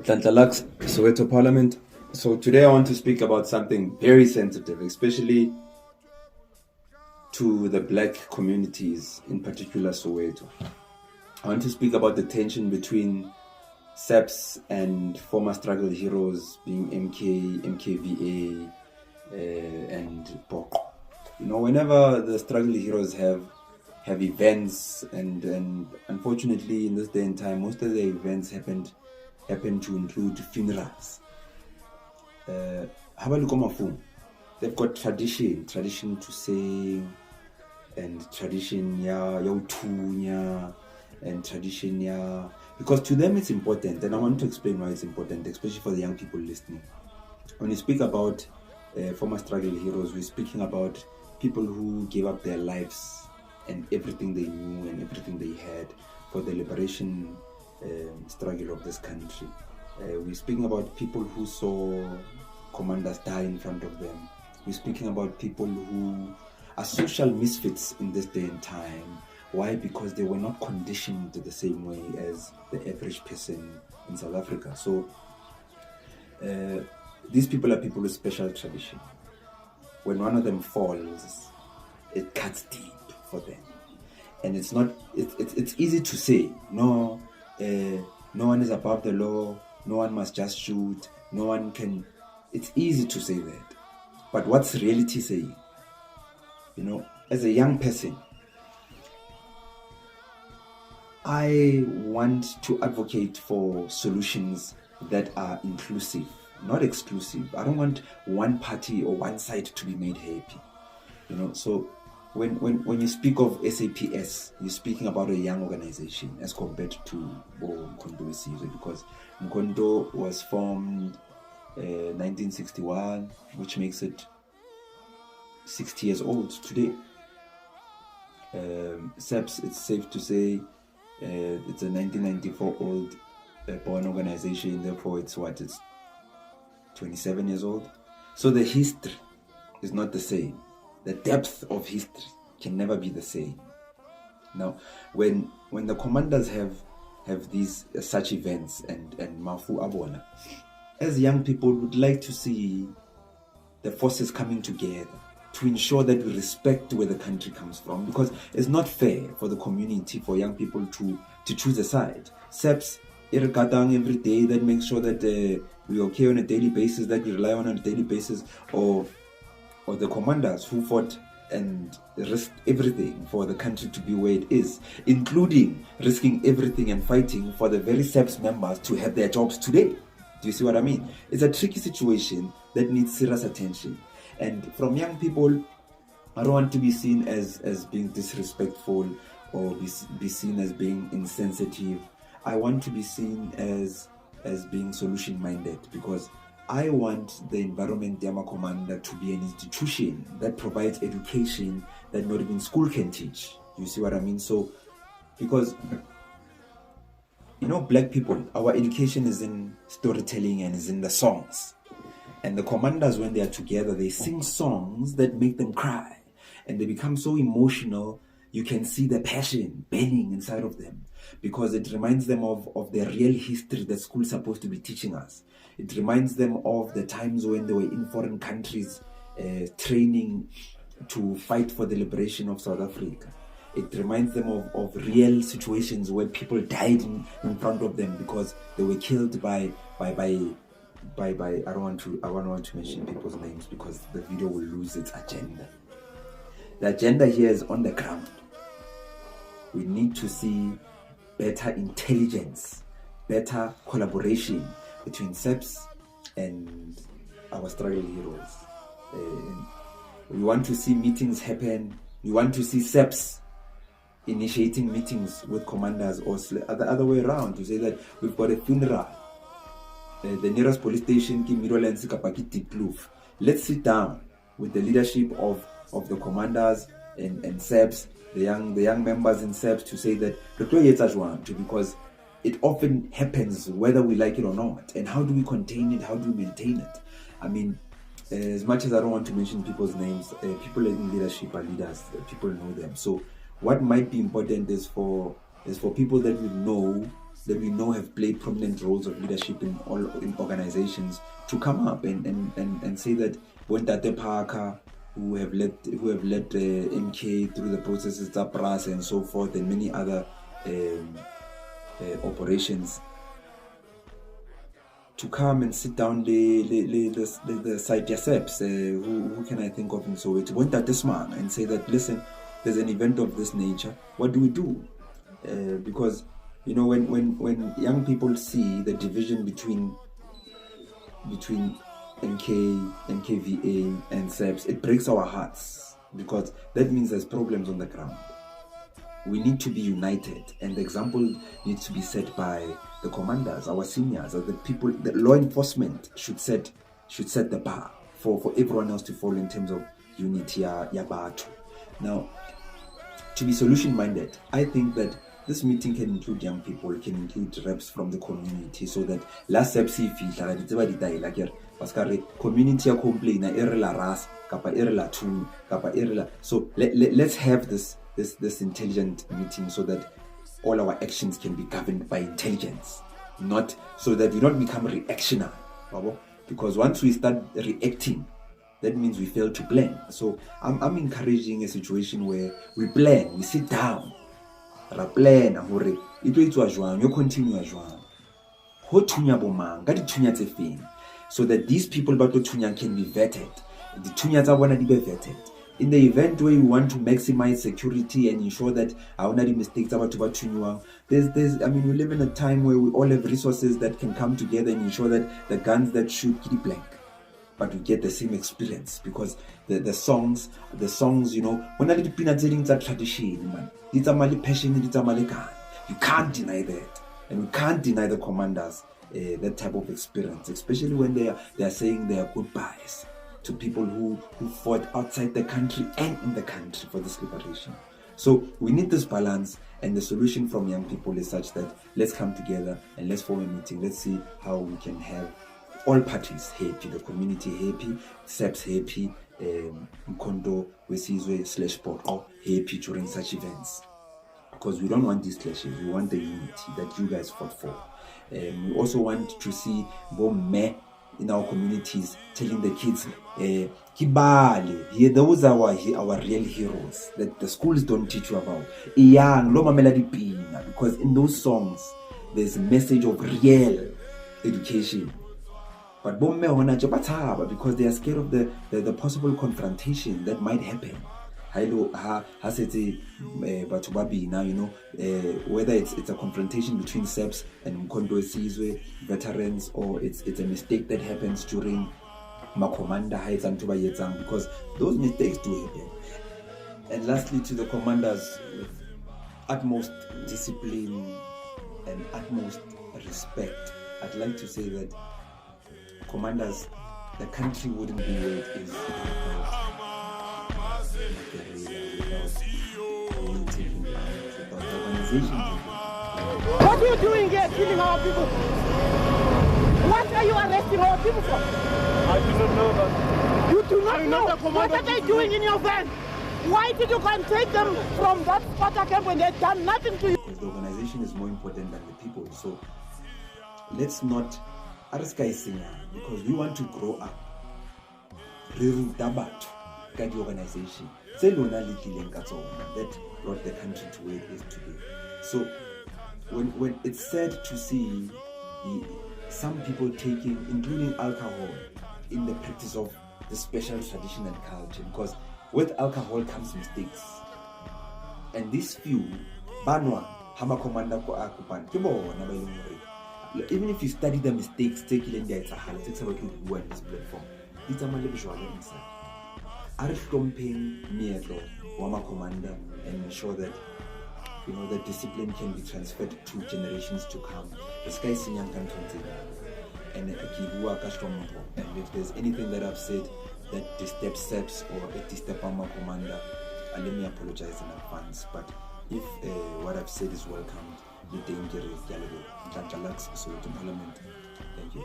Tlantlalaks, Soweto Parliament. So today I want to speak about something very sensitive, especially to the black communities, in particular Soweto. I want to speak about the tension between SAPS and former struggle heroes being MKVA, and POQO. You know, whenever the struggle heroes have events, and unfortunately in this day and time, most of the events happen to include funerals. They've got tradition to sing, and tradition and tradition because to them it's important, and I want to explain why it's important, especially for the young people listening. When you speak about former struggle heroes, we're speaking about people who gave up their lives and everything they knew and everything they had for the liberation struggle of this country. We're speaking about people who saw commanders die in front of them. We're speaking about people who are social misfits in this day and time. Why? Because they were not conditioned the same way as the average person in South Africa. So these people are people with special tradition. When one of them falls, it cuts deep for them. And it's easy to say, no one is above the law, no one must just shoot, no one can. It's easy to say that. But what's reality saying? You know, as a young person, I want to advocate for solutions that are inclusive, not exclusive. I don't want one party or one side to be made happy. You know, so when you speak of SAPS, you're speaking about a young organization as compared to Mkondo Sizwe, because Mkondo was formed 1961, which makes it 60 years old today. SAPS, it's safe to say, it's a 1994 old born organization, therefore it's 27 years old. So the history is not the same. The depth of history can never be the same. Now, when the commanders have these such events and Mafu Abona, as young people would like to see the forces coming together to ensure that we respect where the country comes from, because it's not fair for the community, for young people to choose a side. SAPS irrigatang every day, that makes sure that we're okay on a daily basis, that we rely on a daily basis, or the commanders who fought and risked everything for the country to be where it is, including risking everything and fighting for the very SAPS members to have their jobs today. Do you see what I mean? It's a tricky situation that needs serious attention. And from young people, I don't want to be seen as being disrespectful or be seen as being insensitive. I want to be seen as being solution minded, because I want the environment Yama Commander to be an institution that provides education that not even school can teach. You see what I mean? So, because, you know, black people, our education is in storytelling and is in the songs. And the commanders, when they are together, they sing songs that make them cry. And they become so emotional, you can see the passion burning inside of them, because it reminds them of the real history that school's supposed to be teaching us. It reminds them of the times when they were in foreign countries training to fight for the liberation of South Africa. It reminds them of real situations where people died in front of them because they were killed by I don't want to mention people's names because the video will lose its agenda. The agenda here is on the ground. We need to see better intelligence, better collaboration between SAPS and our struggle heroes. We want to see meetings happen. We want to see SAPS initiating meetings with commanders, or the other way around, to say that we've got a funeral. The nearest police station, let's sit down with the leadership of the commanders and SAPS, the young members in SAPS, to say that because it often happens whether we like it or not. And how do we contain it? How do we maintain it? I mean, as much as I don't want to mention people's names, people in leadership are leaders. People know them. So what might be important is for people that we know that we know have played prominent roles of leadership in organizations to come up and say that when Tate Parker, who have led MK through the processes, Zapras and so forth, and many other operations, to come and sit down the site SAPS, who can I think of in Soweto, went at this man and say that, listen, there's an event of this nature, what do we do? Because when young people see the division between MKVA and SAPS, it breaks our hearts, because that means there's problems on the ground. We need to be united, and the example needs to be set by the commanders, our seniors, or the people. The law enforcement should set the bar for everyone else to follow in terms of unity. Now, to be solution-minded, I think that this meeting can include young people, can include reps from the community, so that last sepsi community complain ras so let's have this intelligent meeting, so that all our actions can be governed by intelligence, not so that we don't become reactionary, because once we start reacting, that means we fail to plan. So I'm encouraging a situation where we plan, we sit down, plan hore e tlo etswa jwang, yo continue jwang, ho thunya bomang ka dithunya tse feng, so that these people ba tlo thunya can be vetted, the thunya tsa bona di be vetted. In the event where you want to maximize security and ensure that our mistakes about to there's we live in a time where we all have resources that can come together and ensure that the guns that shoot keep blank, but we get the same experience, because the songs, when I did peanut tradition, man, it's a mali passion, it's a mali gun. You can't deny that, and we can't deny the commanders that type of experience, especially when they are saying their goodbyes to people who fought outside the country and in the country for this liberation. So we need this balance, and the solution from young people is such that let's come together and let's form a meeting. Let's see how we can have all parties happy, the community happy, SAPS happy, Mkondo, Wesizwe / POQO happy during such events. Because we don't want these clashes, we want the unity that you guys fought for. We also want to see Bomme in our communities telling the kids, Kibale, here those are our real heroes that the schools don't teach you about. Because in those songs there's a message of real education. But because they are scared of the possible confrontation that might happen. Whether it's a confrontation between SAPS and Mkondo Sizwe veterans, or it's a mistake that happens during Makomanda Heights and Tuba Yetsang, because those mistakes do happen. And lastly, to the commanders, with utmost discipline and utmost respect, I'd like to say that commanders, the country wouldn't be where it is without what are you doing here, killing our people? What are you arresting our people for? I do not know that. You do not know? What are they doing in your van? Why did you go and take them from that Sparta camp when they've done nothing to you? Because the organization is more important than the people. So let's not because we want to grow up. The organization that brought the country to where it is today. So when it's sad to see some people taking, including alcohol, in the practice of the special tradition and culture, because with alcohol comes mistakes, and these few banwa hama commander ko akupan even if you study the mistakes, take it in there, it's about to do on this platform. It's a visual inside. Are stomping meetlo wama commander and ensure that the discipline can be transferred to generations to come. The sky is young and if there's anything that I've said that disturbs SAPS or disturbs my commander, let me apologize in advance. But if what I've said is welcomed, the danger is Parliament. Thank you.